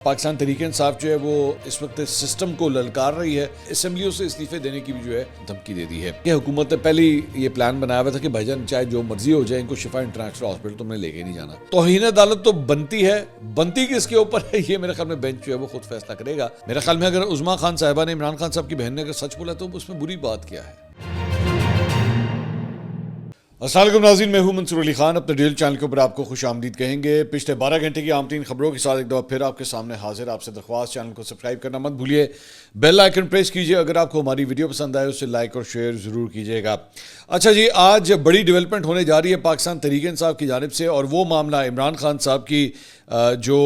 پاکستان تحریک انصاف جو ہے وہ اس وقت سسٹم کو للکار رہی ہے. اسمبلیوں سے استعفے دینے کی بھی جو ہے دھمکی دے دی ہے کہ حکومت نے پہلے یہ پلان بنایا ہوا تھا کہ بھائی جان چاہے جو مرضی ہو جائے ان کو شفا انٹرنیشنل ہاسپٹل تم نے لے کے نہیں جانا. توہین عدالت تو بنتی ہے، بنتی کس کے اوپر ہے یہ میرے خیال میں بینچ جو ہے وہ خود فیصلہ کرے گا. میرے خیال میں اگر عظمیٰ خان صاحبہ نے عمران خان صاحب کی بہن نے اگر سچ بولا تو اس میں بری بات کیا ہے. السلام علیکم ناظرین، میں ہوں منصور علی خان. اپنے ڈیل چینل کے اوپر آپ کو خوش آمدید کہیں گے. پچھلے 12 گھنٹے کی عام ترین خبروں کے ساتھ ایک دفعہ پھر آپ کے سامنے حاضر. آپ سے درخواست چینل کو سبسکرائب کرنا مت بھولیے، بیل آئیکن پریس کیجیے. اگر آپ کو ہماری ویڈیو پسند آئے اسے لائک اور شیئر ضرور کیجیے گا. اچھا جی، آج بڑی ڈیولپمنٹ ہونے جا رہی ہے پاکستان تحریک انصاف کی جانب سے، اور وہ معاملہ عمران خان صاحب کی جو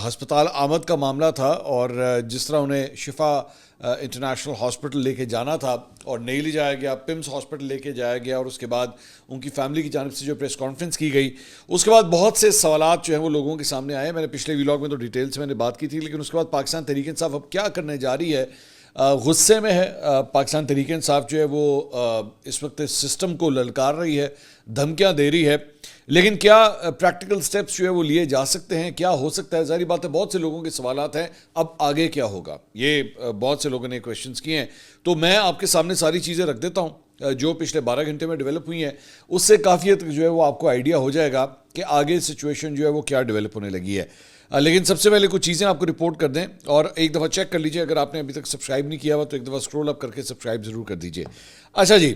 ہسپتال آمد کا معاملہ تھا اور جس طرح انہیں شفا انٹرنیشنل ہاسپٹل لے کے جانا تھا اور نہیں لے جایا گیا، پمس ہاسپٹل لے کے جایا گیا، اور اس کے بعد ان کی فیملی کی جانب سے جو پریس کانفرنس کی گئی، اس کے بعد بہت سے سوالات جو ہیں وہ لوگوں کے سامنے آئے. میں نے پچھلے ویلاگ میں تو ڈیٹیل سے میں نے بات کی تھی، لیکن اس کے بعد پاکستان تحریک انصاف اب کیا کرنے جا رہی ہے، غصے میں ہے. پاکستان تحریک انصاف جو ہے وہ اس وقت سسٹم کو للکار رہی ہے، دھمکیاں دے رہی ہے. لیکن کیا پریکٹیکل سٹیپس جو ہے وہ لیے جا سکتے ہیں، کیا ہو سکتا ہے؟ ظاہری بات ہے بہت سے لوگوں کے سوالات ہیں، اب آگے کیا ہوگا، یہ بہت سے لوگوں نے کویشچنز کیے ہیں. تو میں آپ کے سامنے ساری چیزیں رکھ دیتا ہوں جو پچھلے 12 گھنٹے میں ڈیولپ ہوئی ہیں. اس سے کافی حد جو ہے وہ آپ کو آئیڈیا ہو جائے گا کہ آگے سچویشن جو ہے وہ کیا ڈیولپ ہونے لگی ہے. لیکن سب سے پہلے کچھ چیزیں آپ کو رپورٹ کر دیں، اور ایک دفعہ چیک کر لیجئے. اگر آپ نے ابھی تک سبسکرائب نہیں کیا ہوا تو ایک دفعہ سکرول اپ کر کے سبسکرائب ضرور کر دیجئے. اچھا جی،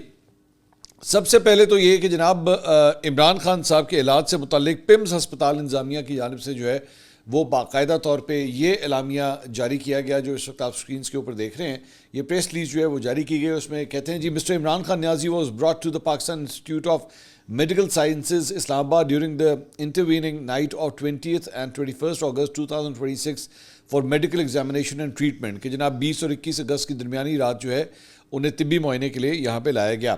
سب سے پہلے تو یہ کہ جناب عمران خان صاحب کے علاج سے متعلق پمس ہسپتال انتظامیہ کی جانب سے جو ہے وہ باقاعدہ طور پہ یہ اعلامیہ جاری کیا گیا جو اس وقت آپ سکرینز کے اوپر دیکھ رہے ہیں. یہ پریس ریلیز جو ہے وہ جاری کی گئی. اس میں کہتے ہیں جی، Mr Imran Khan Niazi was brought to the Pakistan Institute of Medical Sciences Islamabad during the intervening night of 20th and 21st August 2026 for medical examination and treatment. کہ جناب 20 اور 21 اگست کی درمیانی رات جو ہے انہیں طبی معائنے کے لیے یہاں پہ لایا گیا.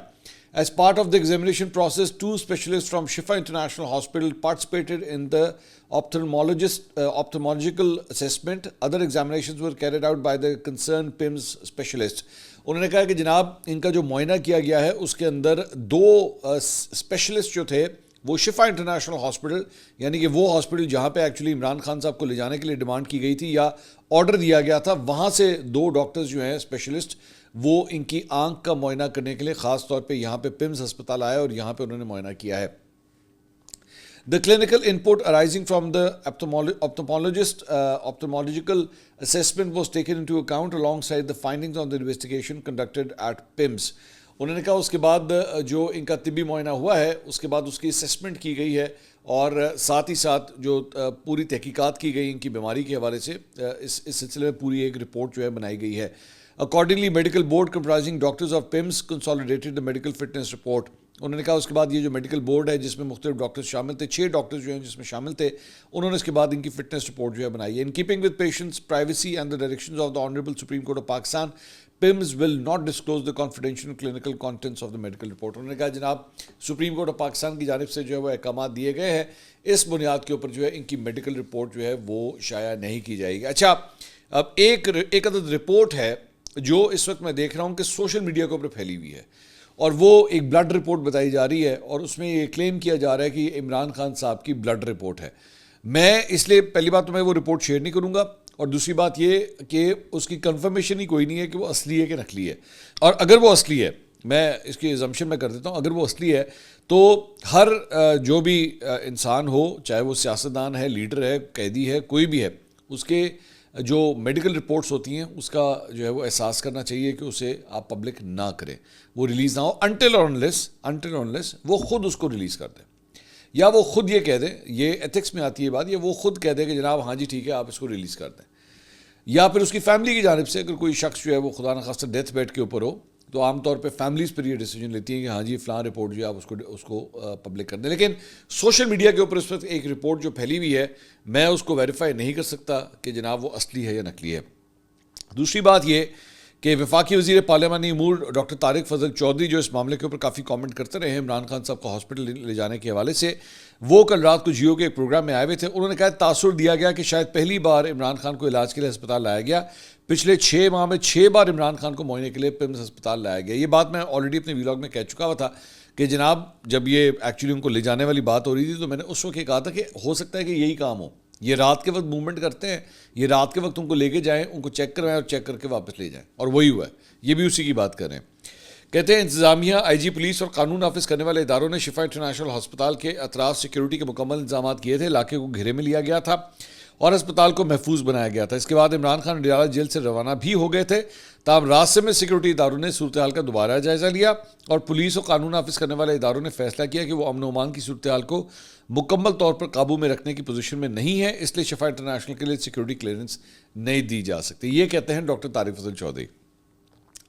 As part of the examination process, 2 specialists from Shifa International Hospital participated in the ophthalmological assessment. Other examinations were carried out by the concerned PIMS specialist. انہوں نے کہا کہ جناب ان کا جو معائنہ کیا گیا ہے اس کے اندر 2 اسپیشلسٹ جو تھے وہ شفا انٹرنیشنل ہاسپٹل، یعنی کہ وہ ہاسپٹل جہاں پہ ایکچولی عمران خان صاحب کو لے جانے کے لیے ڈیمانڈ کی گئی تھی یا آرڈر دیا گیا تھا، وہاں سے 2 ڈاکٹرز جو ہیں اسپیشلسٹ وہ ان کی آنکھ کا معائنہ کرنے کے لیے خاص طور پہ یہاں پہ پمس ہسپتال آئے اور یہاں پہ انہوں نے معائنہ کیا ہے. The clinical input arising from the ophthalmological assessment was taken into account alongside the findings on the investigation conducted at PIMS. انہوں نے کہا اس کے بعد جو ان کا طبی معائنہ ہوا ہے اس کے بعد اس کی اسیسمنٹ کی گئی ہے، اور ساتھ ہی ساتھ جو پوری تحقیقات کی گئی ان کی بیماری کے حوالے سے اس سلسلے میں پوری ایک رپورٹ جو ہے بنائی گئی ہے. Accordingly, medical board comprising doctors of PIMS consolidated the medical fitness report. انہوں نے کہا اس کے بعد یہ جو میڈیکل بورڈ ہے جس میں مختلف ڈاکٹرز شامل تھے، 6 ڈاکٹرز جو ہیں جس میں شامل تھے، انہوں نے اس کے بعد ان کی فٹنس رپورٹ جو ہے بنائی ہے. In keeping with patients' privacy and the directions of the Honorable Supreme Court of Pakistan, PIMS will not disclose the confidential clinical contents of the medical report. انہوں نے کہا جناب سپریم کورٹ آف پاکستان کی جانب سے جو ہے وہ احکامات دیے گئے ہیں، اس بنیاد کے اوپر جو ہے ان کی میڈیکل رپورٹ جو ہے وہ شائع نہیں کی جائے گی. اچھا، اب ایک عدد رپورٹ ہے جو اس وقت میں دیکھ رہا ہوں کہ سوشل میڈیا کے اوپر پھیلی ہوئی ہے، اور وہ ایک بلڈ رپورٹ بتائی جا رہی ہے، اور اس میں یہ کلیم کیا جا رہا ہے کہ عمران خان صاحب کی بلڈ رپورٹ ہے. میں اس لیے پہلی بات تو میں وہ رپورٹ شیئر نہیں کروں گا، اور دوسری بات یہ کہ اس کی کنفرمیشن ہی کوئی نہیں ہے کہ وہ اصلی ہے کہ نقلی ہے. اور اگر وہ اصلی ہے، میں اس کی ایزمپشن میں کر دیتا ہوں، اگر وہ اصلی ہے تو ہر جو بھی انسان ہو، چاہے وہ سیاستدان ہے، لیڈر ہے، قیدی ہے، کوئی بھی ہے، اس کے جو میڈیکل رپورٹس ہوتی ہیں اس کا جو ہے وہ احساس کرنا چاہیے کہ اسے آپ پبلک نہ کریں، وہ ریلیز نہ ہو انٹل انلیس وہ خود اس کو ریلیز کر دیں، یا وہ خود یہ کہہ دیں، یہ ایتھکس میں آتی ہے بات، یا وہ خود کہہ دیں کہ جناب ہاں جی ٹھیک ہے آپ اس کو ریلیز کر دیں. یا پھر اس کی فیملی کی جانب سے اگر کوئی شخص جو ہے وہ خدا نخواستہ ڈیتھ بیڈ کے اوپر ہو تو عام طور پہ فیملیز پر یہ ڈیسیجن لیتی ہیں کہ ہاں جی فلاں رپورٹ جو ہے آپ اس کو پبلک کر دیں. لیکن سوشل میڈیا کے اوپر اس وقت ایک رپورٹ جو پھیلی ہوئی ہے، میں اس کو ویریفائی نہیں کر سکتا کہ جناب وہ اصلی ہے یا نقلی ہے. دوسری بات یہ کہ وفاقی وزیر پارلیمانی امور ڈاکٹر طارق فضل چودھری جو اس معاملے کے اوپر کافی کامنٹ کرتے رہے ہیں عمران خان صاحب کو ہاسپٹل لے جانے کے حوالے سے، وہ کل رات کو جیو کے ایک پروگرام میں آئے ہوئے تھے. انہوں نے کہا تاثر دیا گیا کہ شاید پہلی بار عمران خان کو علاج کے لیے ہسپتال لایا گیا، پچھلے 6 ماہ میں 6 بار عمران خان کو معائنے کے لیے پمس ہسپتال لایا گیا. یہ بات میں آلریڈی اپنے ویلاگ میں کہہ چکا ہوا تھا کہ جناب جب یہ ایکچولی ان کو لے جانے والی بات ہو رہی تھی تو میں نے اس وقت یہ کہا تھا کہ ہو سکتا ہے کہ یہی کام ہو یہ رات کے وقت موومنٹ کرتے ہیں, یہ رات کے وقت ان کو لے کے جائیں, ان کو چیک کروائیں اور چیک کر کے واپس لے جائیں, اور وہی ہوا ہے. یہ بھی اسی کی بات کر رہے ہیں. کہتے ہیں انتظامیہ, آئی جی پولیس اور قانون نافذ کرنے والے اداروں نے شفا انٹرنیشنل ہسپتال کے اطراف سیکیورٹی کے مکمل انتظامات کیے تھے. علاقے کو گھیرے میں لیا گیا تھا اور ہسپتال کو محفوظ بنایا گیا تھا. اس کے بعد عمران خان اڈیالہ جیل سے روانہ بھی ہو گئے تھے. تاہم راستے میں سیکیورٹی اداروں نے صورتحال کا دوبارہ جائزہ لیا اور پولیس اور قانون نافذ کرنے والے اداروں نے فیصلہ کیا کہ وہ امن و امان کی صورتحال کو مکمل طور پر قابو میں رکھنے کی پوزیشن میں نہیں ہے, اس لیے شفا انٹرنیشنل کے لیے سیکیورٹی کلیئرنس نہیں دی جا سکتی. یہ کہتے ہیں ڈاکٹر طارق فضل چودھری.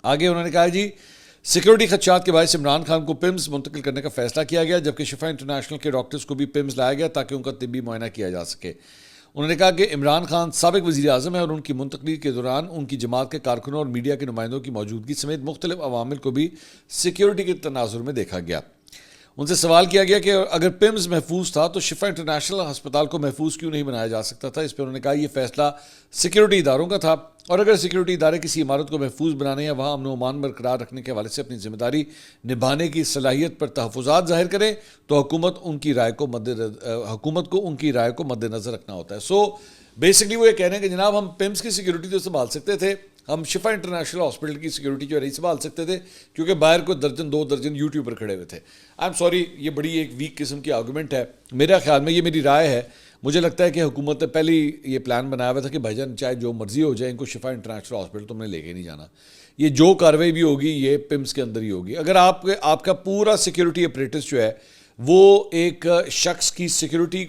آگے انہوں نے کہا جی سیکیورٹی خدشات کے باعث عمران خان کو پمز منتقل کرنے کا فیصلہ کیا گیا, جبکہ شفا انٹرنیشنل کے ڈاکٹرز کو بھی پمز لایا گیا تاکہ ان کا طبی معائنہ کیا جا سکے. انہوں نے کہا کہ عمران خان سابق وزیر اعظم ہے اور ان کی منتقلی کے دوران ان کی جماعت کے کارکنوں اور میڈیا کے نمائندوں کی موجودگی سمیت مختلف عوامل کو بھی سیکیورٹی کے تناظر میں دیکھا گیا. ان سے سوال کیا گیا کہ اگر پمز محفوظ تھا تو شفا انٹرنیشنل ہسپتال کو محفوظ کیوں نہیں بنایا جا سکتا تھا. اس پہ انہوں نے کہا یہ فیصلہ سیکیورٹی اداروں کا تھا, اور اگر سیکیورٹی ادارے کسی عمارت کو محفوظ بنانے یا وہاں امن و امان برقرار رکھنے کے حوالے سے اپنی ذمہ داری نبھانے کی صلاحیت پر تحفظات ظاہر کریں تو حکومت کو ان کی رائے کو مد نظر رکھنا ہوتا ہے. سو بیسکلی وہ یہ کہہ رہے ہیں کہ جناب ہم پمز کی سیکیورٹی تو سنبھال سکتے تھے, ہم شفا انٹرنیشنل ہاسپٹل کی سیکیورٹی جو نہیں سنبھال سکتے تھے کیونکہ باہر کو دو درجن یوٹیوبر کھڑے ہوئے تھے. آئی ایم سوری, یہ بڑی ایک ویک قسم کی آرگومنٹ ہے. میرا خیال میں, یہ میری رائے ہے, مجھے لگتا ہے کہ حکومت نے پہلے یہ پلان بنایا ہوا تھا کہ بھائی جان چاہے جو مرضی ہو جائے ان کو شفا انٹرنیشنل ہاسپٹل تم نے لے کے نہیں جانا. یہ جو کارروائی بھی ہوگی یہ پمز کے اندر ہی ہوگی. اگر آپ کا پورا سیکیورٹی اپریٹس جو ہے وہ ایک شخص کی سیکیورٹی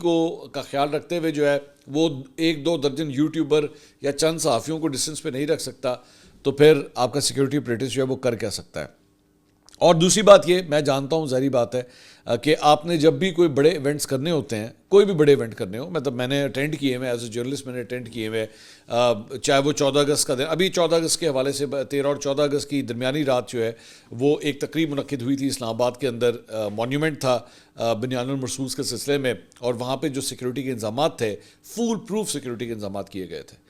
کا خیال رکھتے ہوئے جو ہے وہ 1-2 درجن یوٹیوبر یا چند صحافیوں کو ڈسٹنس پہ نہیں رکھ سکتا, تو پھر آپ کا سیکیورٹی اپریٹس جو ہے وہ کر کیا سکتا ہے. اور دوسری بات یہ, میں جانتا ہوں ظاہری بات ہے کہ آپ نے جب بھی کوئی بڑے ایونٹس کرنے ہوتے ہیں, کوئی بھی بڑے ایونٹ کرنے ہو, مطلب میں نے اٹینڈ کیے ہوئے ایز اے جرنلسٹ, میں نے اٹینڈ کیے ہوئے, چاہے وہ 14 اگست کا دن, ابھی 14 اگست کے حوالے سے 13 اور 14 اگست کی درمیانی رات جو ہے وہ ایک تقریب منعقد ہوئی تھی اسلام آباد کے اندر. مونیومنٹ تھا بنیان المرصوص کے سلسلے میں, اور وہاں پہ جو سیکیورٹی کے انتظامات تھے فول پروف سیکیورٹی کے انتظامات کیے گئے تھے.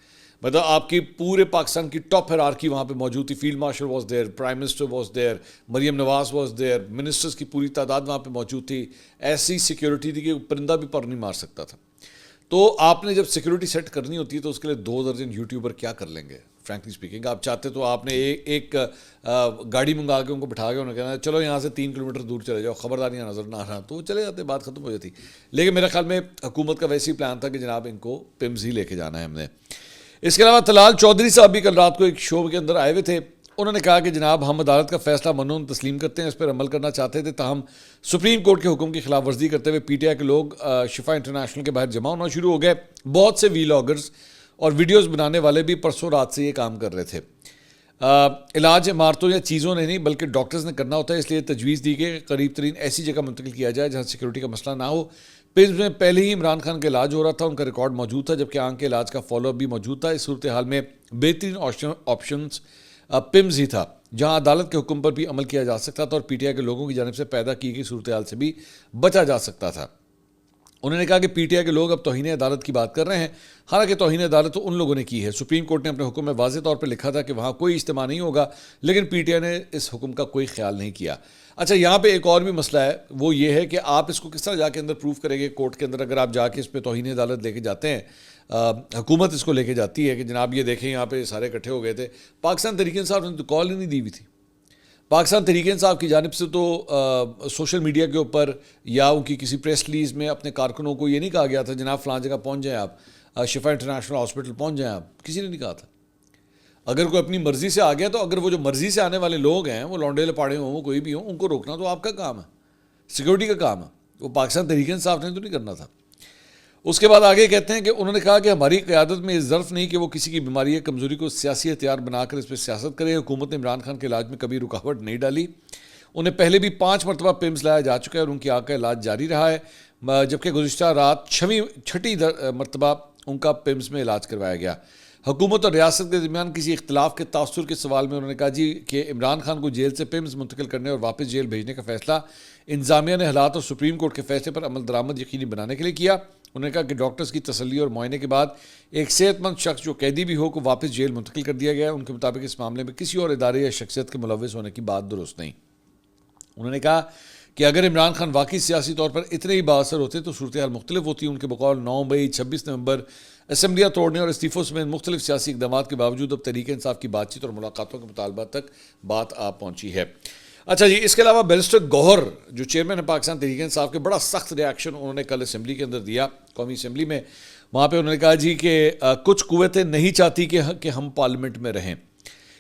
مطلب آپ کی پورے پاکستان کی ٹاپ ہیرارکی وہاں پہ موجود تھی. Field marshal was there, prime minister was there, Maryam Nawaz was there, ministers کی پوری تعداد وہاں پہ موجود تھی. ایسی سیکیورٹی تھی کہ پرندہ بھی پر نہیں مار سکتا تھا. تو آپ نے جب سیکیورٹی سیٹ کرنی ہوتی ہے تو اس کے لیے 2 درجن یوٹیوبر کیا کر لیں گے. فرینکلی اسپیکنگ, آپ چاہتے تو آپ نے ایک گاڑی منگا کے ان کو بٹھا کے انہوں نے کہنا چلو یہاں سے 3 کلومیٹر دور چلے جاؤ, خبرداریاں نظر نہ آنا, تو وہ چلے جاتے, بات ختم ہو جاتی. لیکن میرے خیال میں حکومت کا ویسے ہی پلان تھا کہ جناب ان کو پمز ہی لے کے جانا ہے ہم نے. اس کے علاوہ طلال چودھری صاحب بھی کل رات کو ایک شو کے اندر آئے ہوئے تھے. انہوں نے کہا کہ جناب ہم عدالت کا فیصلہ منون تسلیم کرتے ہیں, اس پر عمل کرنا چاہتے تھے, تاہم سپریم کورٹ کے حکم کی خلاف ورزی کرتے ہوئے پی ٹی آئی کے لوگ شفا انٹرنیشنل کے باہر جمع ہونا شروع ہو گئے. بہت سے ویلاگرز اور ویڈیوز بنانے والے بھی پرسوں رات سے یہ کام کر رہے تھے. علاج عمارتوں یا چیزوں نے نہیں بلکہ ڈاکٹرز نے کرنا ہوتا ہے, اس لیے تجویز دی کہ قریب ترین ایسی جگہ منتقل کیا جائے جہاں سیکیورٹی کا مسئلہ نہ ہو. پمز میں پہلے ہی عمران خان کا علاج ہو رہا تھا, ان کا ریکارڈ موجود تھا, جبکہ آنکھ کے علاج کا فالو اپ بھی موجود تھا. اس صورتحال میں بہترین آپشنز پمز ہی تھا جہاں عدالت کے حکم پر بھی عمل کیا جا سکتا تھا اور پی ٹی آئی کے لوگوں کی جانب سے پیدا کی گئی صورتحال سے بھی بچا جا سکتا تھا. انہوں نے کہا کہ پی ٹی آئی کے لوگ اب توہین عدالت کی بات کر رہے ہیں, حالانکہ توہین عدالت تو ان لوگوں نے کی ہے. سپریم کورٹ نے اپنے حکم میں واضح طور پر لکھا تھا کہ وہاں کوئی اجتماع نہیں ہوگا, لیکن پی ٹی آئی نے اس حکم کا کوئی خیال نہیں کیا. اچھا, یہاں پہ ایک اور بھی مسئلہ ہے, وہ یہ ہے کہ آپ اس کو کس طرح جا کے اندر پروف کریں گے کورٹ کے اندر. اگر آپ جا کے اس پہ توہین عدالت لے کے جاتے ہیں, حکومت اس کو لے کے جاتی ہے کہ جناب یہ دیکھیں یہاں پہ سارے اکٹھے ہو گئے تھے, پاکستان تحریک انصاف نے تو کال ہی نہیں دی ہوئی تھی. پاکستان تحریک انصاف کی جانب سے تو سوشل میڈیا کے اوپر یا ان کی کسی پریس ریلیز میں اپنے کارکنوں کو یہ نہیں کہا گیا تھا جناب فلاں جگہ پہنچ جائیں, آپ شفا انٹرنیشنل ہاسپٹل پہنچ جائیں, آپ کسی نے نہیں کہا تھا. اگر کوئی اپنی مرضی سے آ گیا تو اگر وہ جو مرضی سے آنے والے لوگ ہیں وہ لونڈے لپاڑے ہوں, وہ کوئی بھی ہوں, ان کو روکنا تو آپ کا کام ہے, سیکورٹی کا کام ہے, وہ پاکستان تحریک انصاف نے تو نہیں کرنا تھا. اس کے بعد آگے کہتے ہیں کہ انہوں نے کہا کہ ہماری قیادت میں اس ظرف نہیں کہ وہ کسی کی بیماری یا کمزوری کو سیاسی ہتھیار بنا کر اس پہ سیاست کرے. حکومت نے عمران خان کے علاج میں کبھی رکاوٹ نہیں ڈالی. انہیں پہلے بھی 5 مرتبہ پمز لایا جا چکا ہے اور ان کی آنکھ کا علاج جاری رہا ہے, جبکہ گزشتہ رات 6 مرتبہ ان کا پمز میں علاج کروایا گیا. حکومت اور ریاست کے درمیان کسی اختلاف کے تاثر کے سوال میں انہوں نے کہا جی کہ عمران خان کو جیل سے پمز منتقل کرنے اور واپس جیل بھیجنے کا فیصلہ انتظامیہ نے حالات اور سپریم کورٹ کے فیصلے پر عمل درآمد یقینی بنانے کے لیے کیا. انہوں نے کہا کہ ڈاکٹرز کی تسلی اور معائنے کے بعد ایک صحت مند شخص جو قیدی بھی ہو کو واپس جیل منتقل کر دیا گیا ہے. ان کے مطابق اس معاملے میں کسی اور ادارے یا شخصیت کے ملوث ہونے کی بات درست نہیں. انہوں نے کہا کہ اگر عمران خان واقعی سیاسی طور پر اتنے ہی بااثر ہوتے تو صورتحال مختلف ہوتی. ان کے بقول 9 مئی 26 نومبر اسمبلیاں توڑنے اور استعفوں سمیت مختلف سیاسی اقدامات کے باوجود اب تحریک انصاف کی بات چیت اور ملاقاتوں کے مطالبات تک بات آ پہنچی ہے. اچھا جی، اس کے علاوہ بیرسٹر گوہر جو چیئرمین ہے پاکستان تحریک انصاف کے، بڑا سخت ریاکشن انہوں نے کل اسمبلی کے اندر دیا، قومی اسمبلی میں. وہاں پہ انہوں نے کہا جی کہ کچھ قوتیں نہیں چاہتی کہ ہم پارلیمنٹ میں رہیں،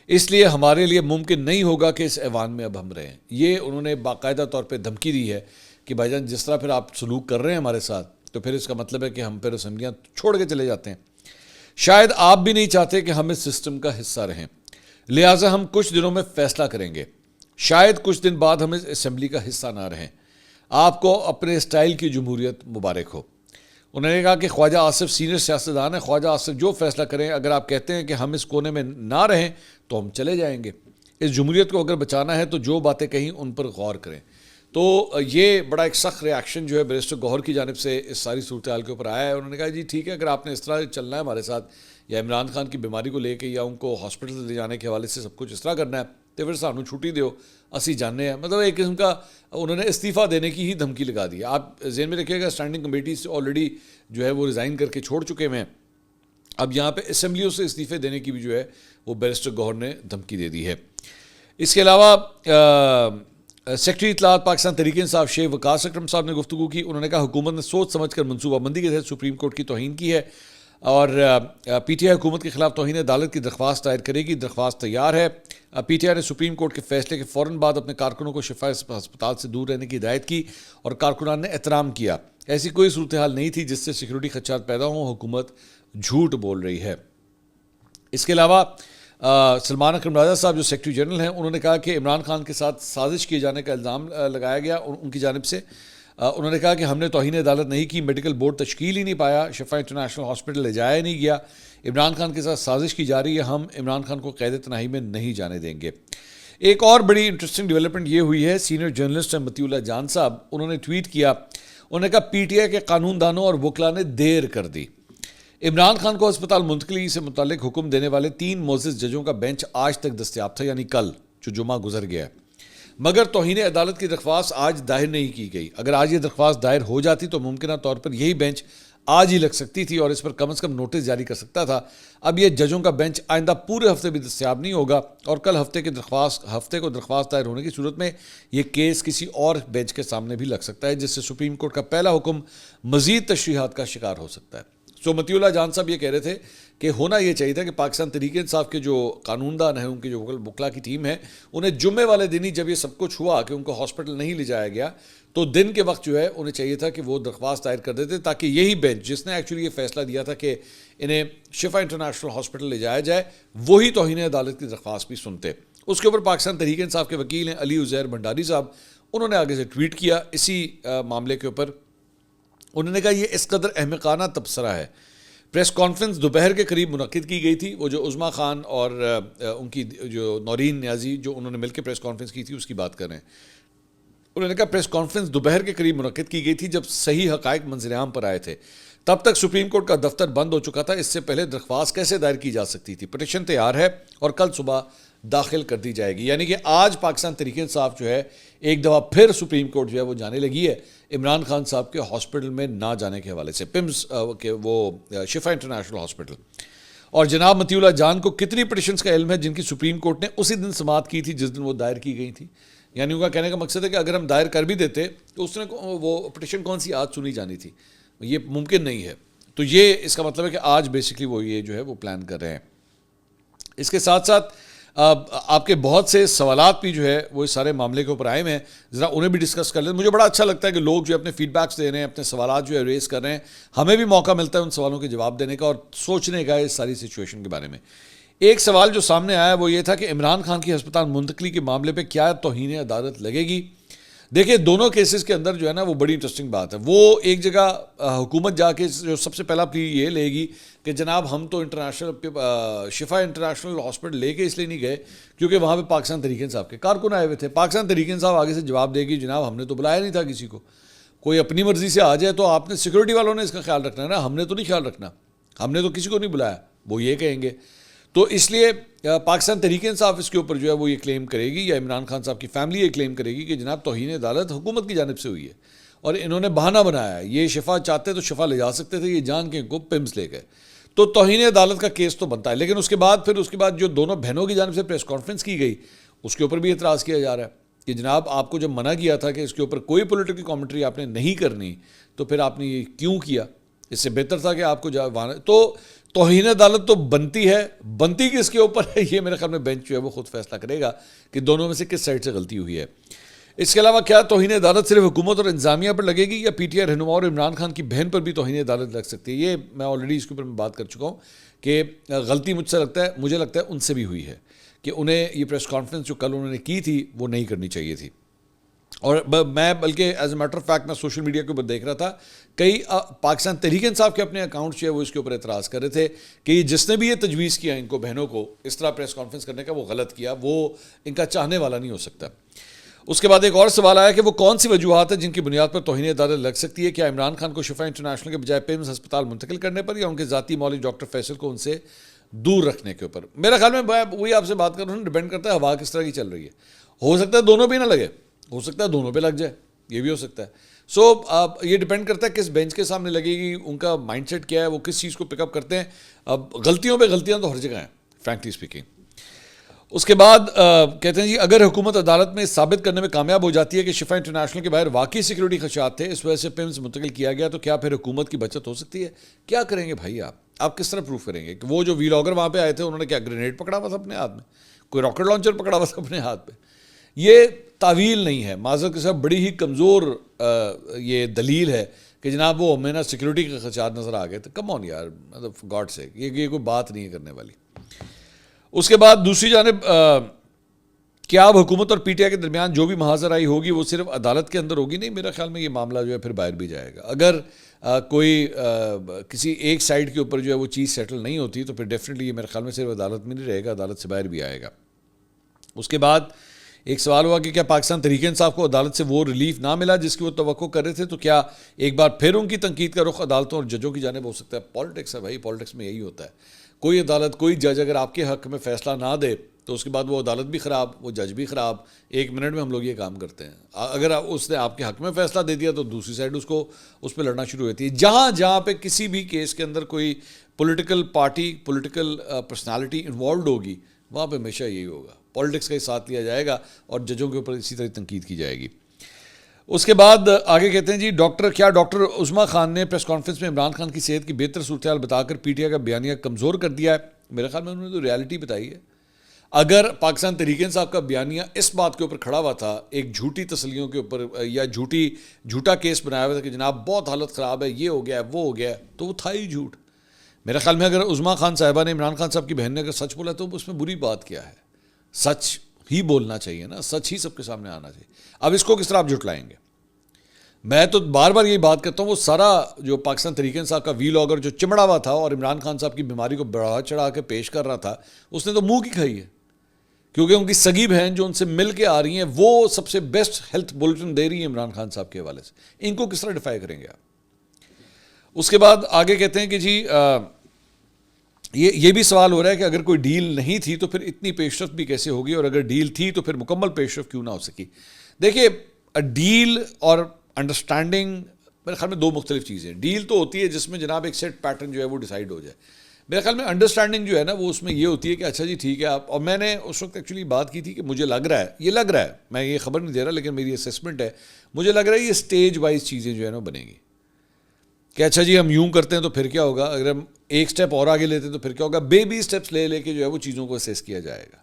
اس لیے ہمارے لیے ممکن نہیں ہوگا کہ اس ایوان میں اب ہم رہیں. یہ انہوں نے باقاعدہ طور پہ دھمکی دی ہے کہ بھائی جان جس طرح پھر آپ سلوک کر رہے ہیں ہمارے ساتھ تو پھر اس کا مطلب ہے کہ ہم پھر اسمبلیاں چھوڑ کے چلے جاتے ہیں. شاید آپ بھی نہیں چاہتے کہ ہم اس سسٹم کا حصہ رہیں، لہٰذا ہم کچھ دنوں میں فیصلہ کریں گے. شاید کچھ دن بعد ہم اس اسمبلی کا حصہ نہ رہیں. آپ کو اپنے اسٹائل کی جمہوریت مبارک ہو. انہوں نے کہا کہ خواجہ آصف سینئر سیاستدان ہیں، خواجہ آصف جو فیصلہ کریں، اگر آپ کہتے ہیں کہ ہم اس کونے میں نہ رہیں تو ہم چلے جائیں گے. اس جمہوریت کو اگر بچانا ہے تو جو باتیں کہیں ان پر غور کریں. تو یہ بڑا ایک سخت ریاکشن جو ہے بیرسٹر گوہر کی جانب سے اس ساری صورتحال کے اوپر آیا ہے. انہوں نے کہا جی ٹھیک ہے، اگر آپ نے اس طرح چلنا ہے ہمارے ساتھ، یا عمران خان کی بیماری کو لے کے یا ان کو ہاسپٹل لے جانے کے حوالے سے سب کچھ اس طرح کرنا ہے تو پھر سانو چھٹی دیو، اسی جاننے ہیں. مطلب ایک قسم کا انہوں نے استعفیٰ دینے کی ہی دھمکی لگا دی. آپ ذہن میں رکھیے گا اسٹینڈنگ کمیٹی سے آلریڈی جو ہے وہ ریزائن کر کے چھوڑ چکے ہیں. اب یہاں پہ اسمبلیوں سے استعفے دینے کی بھی جو ہے وہ بیرسٹر گوہر نے دھمکی دے دی ہے. اس کے علاوہ سیکرٹری اطلاعات پاکستان تحریک انصاف شیخ وقاص اکرم صاحب نے گفتگو کی. انہوں نے کہا حکومت نے سوچ سمجھ کر منصوبہ بندی کے تحت سپریم کورٹ کی توہین کی ہے اور پی ٹی آئی حکومت کے خلاف توہین عدالت کی درخواست دائر کرے گی. درخواست تیار ہے. پی ٹی آئی نے سپریم کورٹ کے فیصلے کے فوراً بعد اپنے کارکنوں کو شفا ہسپتال سے دور رہنے کی ہدایت کی اور کارکنان نے احترام کیا. ایسی کوئی صورتحال نہیں تھی جس سے سیکیورٹی خدشات پیدا ہوں. حکومت جھوٹ بول رہی ہے. اس کے علاوہ سلمان اکرم راجہ صاحب جو سیکرٹری جنرل ہیں، انہوں نے کہا کہ عمران خان کے ساتھ سازش کیے جانے کا الزام لگایا گیا ان کی جانب سے. انہوں نے کہا کہ ہم نے توہین عدالت نہیں کی، میڈیکل بورڈ تشکیل ہی نہیں پایا، شفا انٹرنیشنل ہاسپٹل لے جایا نہیں گیا. عمران خان کے ساتھ سازش کی جا رہی ہے، ہم عمران خان کو قید تنہائی میں نہیں جانے دیں گے. ایک اور بڑی انٹرسٹنگ ڈیولپمنٹ یہ ہوئی ہے، سینئر جرنلسٹ ہیں مطیع اللہ جان صاحب، انہوں نے ٹویٹ کیا. انہوں نے کہا پی ٹی آئی کے قانون دانوں اور وکلاء نے دیر کر دی. عمران خان کو ہسپتال منتقلی سے متعلق حکم دینے والے 3 معزز ججوں کا بینچ آج تک دستیاب تھا، یعنی کل جو جمعہ گزر گیا. مگر توہین عدالت کی درخواست آج دائر نہیں کی گئی. اگر آج یہ درخواست دائر ہو جاتی تو ممکنہ طور پر یہی بینچ آج ہی لگ سکتی تھی اور اس پر کم از کم نوٹس جاری کر سکتا تھا. اب یہ ججوں کا بینچ آئندہ پورے ہفتے بھی دستیاب نہیں ہوگا اور کل ہفتے کو درخواست دائر ہونے کی صورت میں یہ کیس کسی اور بینچ کے سامنے بھی لگ سکتا ہے، جس سے سپریم کورٹ کا پہلا حکم مزید تشریحات کا شکار ہو سکتا ہے. مطیع اللہ جان صاحب یہ کہہ رہے تھے کہ ہونا یہ چاہیے تھا کہ پاکستان تحریک انصاف کے جو قانون دان ہیں، ان کی جو وکلاء کی ٹیم ہے، انہیں جمعے والے دن ہی جب یہ سب کچھ ہوا کہ ان کو ہاسپٹل نہیں لے جایا گیا تو دن کے وقت جو ہے انہیں چاہیے تھا کہ وہ درخواست دائر کر دیتے تاکہ یہی بینچ جس نے ایکچولی یہ فیصلہ دیا تھا کہ انہیں شفا انٹرنیشنل ہاسپٹل لے جایا جائے، وہی توہین عدالت کی درخواست بھی سنتے. اس کے اوپر پاکستان تحریک انصاف کے وکیل ہیں علی عزیر بھنڈاری صاحب، انہوں نے آگے سے ٹویٹ کیا اسی معاملے کے اوپر. انہوں نے کہا یہ اس قدر احمقانہ تبصرہ ہے. پریس کانفرنس دوپہر کے قریب منعقد کی گئی تھی، وہ جو عظمیٰ خان اور ان کی جو نورین نیازی جو انہوں نے مل کے پریس کانفرنس کی تھی اس کی بات کر رہے ہیں. انہوں نے کہا پریس کانفرنس دوپہر کے قریب منعقد کی گئی تھی جب صحیح حقائق منظر عام پر آئے تھے. تب تک سپریم کورٹ کا دفتر بند ہو چکا تھا. اس سے پہلے درخواست کیسے دائر کی جا سکتی تھی؟ پٹیشن تیار ہے اور کل صبح داخل کر دی جائے گی. یعنی کہ آج پاکستان تحریک انصاف جو ہے ایک دفعہ پھر سپریم کورٹ جو ہے وہ جانے لگی ہے عمران خان صاحب کے ہاسپٹل میں نہ جانے کے حوالے سے، پمز کے وہ شفا انٹرنیشنل ہاسپٹل. اور جناب مطیع اللہ جان کو کتنی پٹیشنز کا علم ہے جن کی سپریم کورٹ نے اسی دن سماعت کی تھی جس دن وہ دائر کی گئی تھی. یعنی ان کا کہنے کا مقصد ہے کہ اگر ہم دائر کر بھی دیتے تو اس نے وہ پٹیشن کون سی آج سنی جانی تھی، یہ ممکن نہیں ہے. تو یہ اس کا مطلب ہے کہ آج بیسکلی وہ یہ جو ہے وہ پلان کر رہے ہیں. اس کے ساتھ ساتھ آپ کے بہت سے سوالات بھی جو ہے وہ اس سارے معاملے کے اوپر آئے ہیں، ذرا انہیں بھی ڈسکس کر لیں. مجھے بڑا اچھا لگتا ہے کہ لوگ جو اپنے فیڈ بیکس دے رہے ہیں، اپنے سوالات جو ہے ریز کر رہے ہیں. ہمیں بھی موقع ملتا ہے ان سوالوں کے جواب دینے کا اور سوچنے کا اس ساری سچویشن کے بارے میں. ایک سوال جو سامنے آیا وہ یہ تھا کہ عمران خان کی ہسپتال منتقلی کے معاملے پہ کیا توہین عدالت لگے گی؟ دیکھیں دونوں کیسز کے اندر جو ہے نا وہ بڑی انٹرسٹنگ بات ہے. وہ ایک جگہ حکومت جا کے جو سب سے پہلا پلی یہ لے گی کہ جناب ہم تو انٹرنیشنل شفا انٹرنیشنل ہاسپٹل لے کے اس لیے نہیں گئے کیونکہ وہاں پہ پاکستان تحریک انصاف کے کارکن آئے ہوئے تھے. پاکستان تحریک انصاف آگے سے جواب دے گی جناب ہم نے تو بلایا نہیں تھا کسی کو. کوئی اپنی مرضی سے آ جائے تو آپ نے سیکورٹی والوں نے اس کا خیال رکھنا ہے نا، ہم نے تو نہیں خیال رکھنا، ہم نے تو کسی کو نہیں بلایا، وہ یہ کہیں گے. تو اس لیے پاکستان تحریک انصاف اس کے اوپر جو ہے وہ یہ کلیم کرے گی، یا عمران خان صاحب کی فیملی یہ کلیم کرے گی کہ جناب توہین عدالت حکومت کی جانب سے ہوئی ہے اور انہوں نے بہانہ بنایا ہے. یہ شفا چاہتے تو شفا لے جا سکتے تھے، یہ جان کے ان کو پمس لے گئے. تو توہین عدالت کا کیس تو بنتا ہے. لیکن اس کے بعد جو دونوں بہنوں کی جانب سے پریس کانفرنس کی گئی اس کے اوپر بھی اعتراض کیا جا رہا ہے کہ جناب آپ کو جب منع کیا تھا کہ اس کے اوپر کوئی پولیٹیکل کامنٹری آپ نے نہیں کرنی، تو پھر آپ نے یہ کیوں کیا؟ اس سے بہتر تھا کہ آپ کو تو توہین عدالت تو بنتی کس کے اوپر ہے، یہ میرے خیال میں بینچ جو ہے وہ خود فیصلہ کرے گا کہ دونوں میں سے کس سائڈ سے غلطی ہوئی ہے. اس کے علاوہ کیا توہین عدالت صرف حکومت اور انتظامیہ پر لگے گی، یا پی ٹی آئی رہنما اور عمران خان کی بہن پر بھی توہین عدالت لگ سکتی ہے؟ یہ میں آلریڈی اس کے اوپر بات کر چکا ہوں کہ غلطی مجھے لگتا ہے ان سے بھی ہوئی ہے کہ انہیں یہ پریس کانفرنس جو کل انہوں نے کی تھی وہ نہیں کرنی چاہیے تھی. اور میں بلکہ as a matter of fact میں سوشل میڈیا کے اوپر دیکھ رہا تھا، کئی پاکستان تحریک انصاف کے اپنے اکاؤنٹ جو ہے وہ اس کے اوپر اعتراض کر رہے تھے کہ جس نے بھی یہ تجویز کیا ان کو بہنوں کو اس طرح پریس کانفرنس کرنے کا، وہ غلط کیا، وہ ان کا چاہنے والا نہیں ہو سکتا. اس کے بعد ایک اور سوال آیا کہ وہ کون سی وجوہات ہیں جن کی بنیاد پر توہین عدالت لگ سکتی ہے؟ کیا عمران خان کو شفا انٹرنیشنل کے بجائے پیمز ہسپتال منتقل کرنے پر، یا ان کے ذاتی مولوی ڈاکٹر فیصل کو ان سے دور رکھنے کے اوپر؟ میرے خیال میں وہی آپ سے بات کر رہا ہوں، ڈیپینڈ کرتا ہے ہوا کس طرح کی چل رہی ہے. ہو سکتا ہے دونوں پہ نہ لگے، ہو سکتا ہے دونوں پہ لگ جائے، یہ بھی ہو سکتا ہے. یہ ڈیپینڈ کرتا ہے کس بینچ کے سامنے لگے گی، ان کا مائنڈ سیٹ کیا ہے، وہ کس چیز کو پک اپ کرتے ہیں. اب غلطیاں تو ہر جگہ ہیں فرینکلی اسپیکنگ. اس کے بعد کہتے ہیں جی اگر حکومت عدالت میں ثابت کرنے میں کامیاب ہو جاتی ہے کہ شفا انٹرنیشنل کے باہر واقعی سیکیورٹی خدشات تھے، اس وجہ سے پیمز منتقل کیا گیا، تو کیا پھر حکومت کی بچت ہو سکتی ہے؟ کیا کریں گے بھائی آپ کس طرح پروف کریں گے کہ وہ جو ویلاگر وہاں پہ آئے تھے انہوں نے کیا گرینیڈ پکڑا ہوا تھا اپنے ہاتھ میں، کوئی راکٹ لانچر پکڑا ہوا تھا اپنے ہاتھ پہ؟ یہ تعویل نہیں ہے، معذرت کے ساتھ بڑی ہی کمزور یہ دلیل ہے کہ جناب وہ ہمیں نا سیکیورٹی کے خدشات نظر آ گئے تھے. کم آن یار، مطلب گاڈ سے یہ کوئی بات نہیں ہے کرنے والی. اس کے بعد دوسری جانب کیا اب حکومت اور پی ٹی آئی کے درمیان جو بھی محاذر آئی ہوگی وہ صرف عدالت کے اندر ہوگی؟ نہیں، میرا خیال میں یہ معاملہ جو ہے پھر باہر بھی جائے گا. اگر کوئی کسی ایک سائڈ کے اوپر جو ہے وہ چیز سیٹل نہیں ہوتی تو پھر ڈیفینیٹلی یہ میرے خیال میں صرف عدالت میں نہیں رہے گا، عدالت سے باہر بھی آئے گا. اس کے بعد ایک سوال ہوا کہ کیا پاکستان تحریک انصاف کو عدالت سے وہ ریلیف نہ ملا جس کی وہ توقع کر رہے تھے، تو کیا ایک بار پھر ان کی تنقید کا رخ عدالتوں اور ججوں کی جانب ہو سکتا ہے؟ پالیٹکس ہے بھائی، پالیٹکس میں یہی ہوتا ہے. کوئی عدالت، کوئی جج اگر آپ کے حق میں فیصلہ نہ دے تو اس کے بعد وہ عدالت بھی خراب، وہ جج بھی خراب. 1 منٹ میں ہم لوگ یہ کام کرتے ہیں. اگر اس نے آپ کے حق میں فیصلہ دے دیا تو دوسری سائڈ اس پہ لڑنا شروع ہوتی ہے. جہاں پہ کسی بھی کیس کے اندر کوئی political party, political personality involved ہوگی، وہاں پہ ہمیشہ یہی ہوگا، پالیٹکس کا ہی ساتھ لیا جائے گا اور ججوں کے اوپر اسی طرح تنقید کی جائے گی. اس کے بعد آگے کہتے ہیں جی ڈاکٹر عظمیٰ خان نے پریس کانفرنس میں عمران خان کی صحت کی بہتر صورتحال بتا کر پی ٹی آئی کا بیانیہ کمزور کر دیا ہے؟ میرے خیال میں انہوں نے تو ریالٹی بتائی ہے. اگر پاکستان تحریک انصاف کا بیانیہ اس بات کے اوپر کھڑا ہوا تھا، ایک جھوٹی تسلیوں کے اوپر یا جھوٹا کیس بنایا ہوا تھا کہ جناب بہت حالت خراب ہے، یہ ہو گیا ہے، وہ ہو گیا ہے، تو وہ تھا ہی جھوٹ. میرے خیال میں اگر عظمیٰ خان صاحبہ نے عمران خان صاحب کی بہن نے اگر سچ بولا تو اس میں بری بات کیا ہے؟ سچ ہی بولنا چاہیے نا، سچ ہی سب کے سامنے آنا چاہیے. اب اس کو کس طرح آپ جھٹلائیں گے؟ میں تو بار بار یہی بات کرتا ہوں، وہ سارا جو پاکستان تحریک انصاف کا ویلاگر جو چمڑا ہوا تھا اور عمران خان صاحب کی بیماری کو بڑھا چڑھا کے پیش کر رہا تھا، اس نے تو منہ کی کھائی ہے، کیونکہ ان کی سگی بہن جو ان سے مل کے آ رہی ہیں وہ سب سے بیسٹ ہیلتھ بلیٹن دے رہی ہیں عمران خان صاحب کے حوالے سے. ان کو کس طرح ڈیفائی کریں گے آپ؟ اس کے بعد آگے کہتے ہیں کہ جی یہ بھی سوال ہو رہا ہے کہ اگر کوئی ڈیل نہیں تھی تو پھر اتنی پیش رفت بھی کیسے ہوگی، اور اگر ڈیل تھی تو پھر مکمل پیش رفت کیوں نہ ہو سکی؟ دیکھیے، ڈیل اور انڈرسٹینڈنگ میرے خیال میں 2 مختلف چیزیں ہیں. ڈیل تو ہوتی ہے جس میں جناب ایک سیٹ پیٹرن جو ہے وہ ڈیسائیڈ ہو جائے. میرے خیال میں انڈرسٹینڈنگ جو ہے نا وہ اس میں یہ ہوتی ہے کہ اچھا جی ٹھیک ہے آپ، اور میں نے اس وقت ایکچولی بات کی تھی کہ مجھے لگ رہا ہے، میں یہ خبر نہیں دے رہا لیکن میری اسیسمنٹ ہے، مجھے لگ رہا ہے یہ اسٹیج وائز چیزیں جو ہے نا بنے گی کہ اچھا جی ہم یوں کرتے ہیں تو پھر کیا ہوگا، اگر ہم ایک سٹیپ اور آگے لیتے ہیں تو پھر کیا ہوگا. بیبی سٹیپس لے کے جو ہے وہ چیزوں کو اسیس کیا جائے گا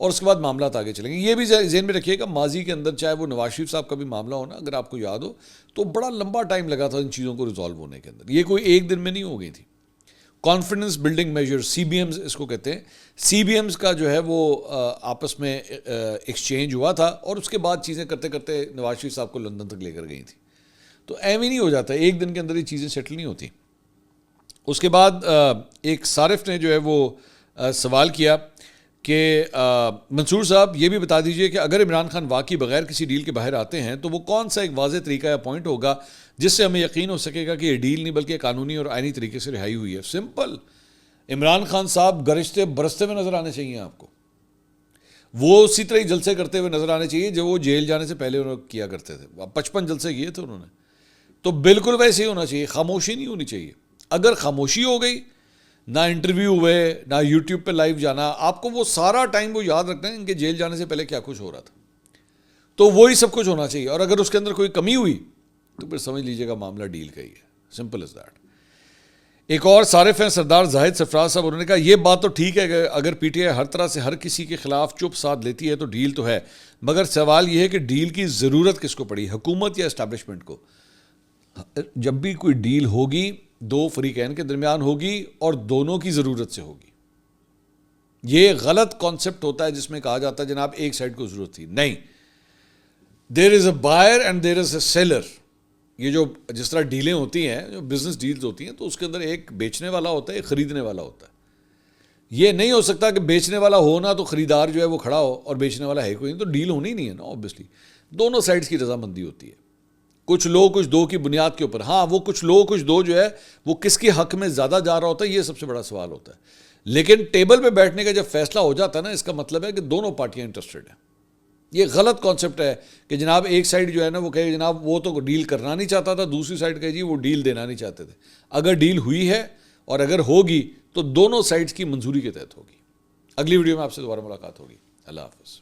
اور اس کے بعد معاملات آگے چلیں گے. یہ بھی ذہن میں رکھیے گا، ماضی کے اندر چاہے وہ نواز شریف صاحب کا بھی معاملہ ہونا، اگر آپ کو یاد ہو تو بڑا لمبا ٹائم لگا تھا ان چیزوں کو ریزالو ہونے کے اندر. یہ کوئی ایک دن میں نہیں ہو گئی تھی. کانفیڈنس بلڈنگ میجر CBMs اس کو کہتے ہیں. CBMs کا جو ہے وہ آپس میں ایکسچینج ہوا تھا اور اس کے بعد چیزیں کرتے کرتے نواز شریف صاحب کو لندن تک لے کر گئی تھی. تو ایویں نہیں ہو جاتا، ایک دن کے اندر یہ چیزیں سیٹل نہیں ہوتی. اس کے بعد ایک صارف نے جو ہے وہ سوال کیا کہ منصور صاحب یہ بھی بتا دیجئے کہ اگر عمران خان واقعی بغیر کسی ڈیل کے باہر آتے ہیں تو وہ کون سا ایک واضح طریقہ یا پوائنٹ ہوگا جس سے ہمیں یقین ہو سکے گا کہ یہ ڈیل نہیں بلکہ قانونی اور آئینی طریقے سے رہائی ہوئی ہے. سمپل، عمران خان صاحب گرجتے برستے میں نظر آنے چاہیے آپ کو. وہ اسی طرح ہی جلسے کرتے ہوئے نظر آنے چاہیے جو وہ جیل جانے سے پہلے انہوں کیا کرتے تھے. 55 جلسے کیے تھے انہوں نے. تو بالکل ویسے ہی ہونا چاہیے, خاموشی نہیں ہونی چاہیے. اگر خاموشی ہو گئی, نہ انٹرویو ہوئے, نہ یوٹیوب پہ لائیو جانا, آپ کو وہ سارا ٹائم وہ یاد رکھنا ہے ان کے جیل جانے سے پہلے کیا کچھ ہو رہا تھا, تو وہی سب کچھ ہونا چاہیے. اور اگر اس کے اندر کوئی کمی ہوئی تو پھر سمجھ لیجیے گا معاملہ ڈیل کا ہی ہے. Simple is that. ایک اور صارف ہیں سردار زاہد سرفراز صاحب, انہوں نے کہا یہ بات تو ٹھیک ہے کہ اگر پی ٹی آئی ہر طرح سے ہر کسی کے خلاف چپ ساتھ لیتی ہے تو ڈیل تو ہے, مگر سوال یہ ہے کہ ڈیل کی ضرورت کس کو پڑی, حکومت یا اسٹیبلشمنٹ کو. جب بھی کوئی ڈیل ہوگی دو فریقین کے درمیان ہوگی اور دونوں کی ضرورت سے ہوگی. یہ غلط کانسیپٹ ہوتا ہے جس میں کہا جاتا ہے جناب ایک سائڈ کو ضرورت تھی. نہیں, there is a buyer and there is a seller. یہ جو جس طرح ڈیلیں ہوتی ہیں, جو بزنس ڈیلز ہوتی ہیں, تو اس کے اندر ایک بیچنے والا ہوتا ہے, ایک خریدنے والا ہوتا ہے. یہ نہیں ہو سکتا کہ بیچنے والا ہو نا تو خریدار جو ہے وہ کھڑا ہو اور بیچنے والا ہے کوئی نہیں, تو ڈیل ہونی نہیں ہے نا. آبویسلی دونوں سائڈز کی رضامندی ہوتی ہے. کچھ لو کچھ دو کی بنیاد کے اوپر. ہاں, وہ کچھ لو کچھ دو جو ہے وہ کس کے حق میں زیادہ جا رہا ہوتا ہے, یہ سب سے بڑا سوال ہوتا ہے. لیکن ٹیبل پہ بیٹھنے کا جب فیصلہ ہو جاتا ہے نا, اس کا مطلب ہے کہ دونوں پارٹیاں انٹرسٹڈ ہیں. یہ غلط کانسیپٹ ہے کہ جناب ایک سائڈ جو ہے نا وہ کہے جناب وہ تو ڈیل کرنا نہیں چاہتا تھا, دوسری سائڈ کہے جی وہ ڈیل دینا نہیں چاہتے تھے. اگر ڈیل ہوئی ہے اور اگر ہوگی تو دونوں سائڈز کی منظوری کے تحت ہوگی. اگلی ویڈیو میں آپ سے دوبارہ ملاقات ہوگی. اللہ حافظ.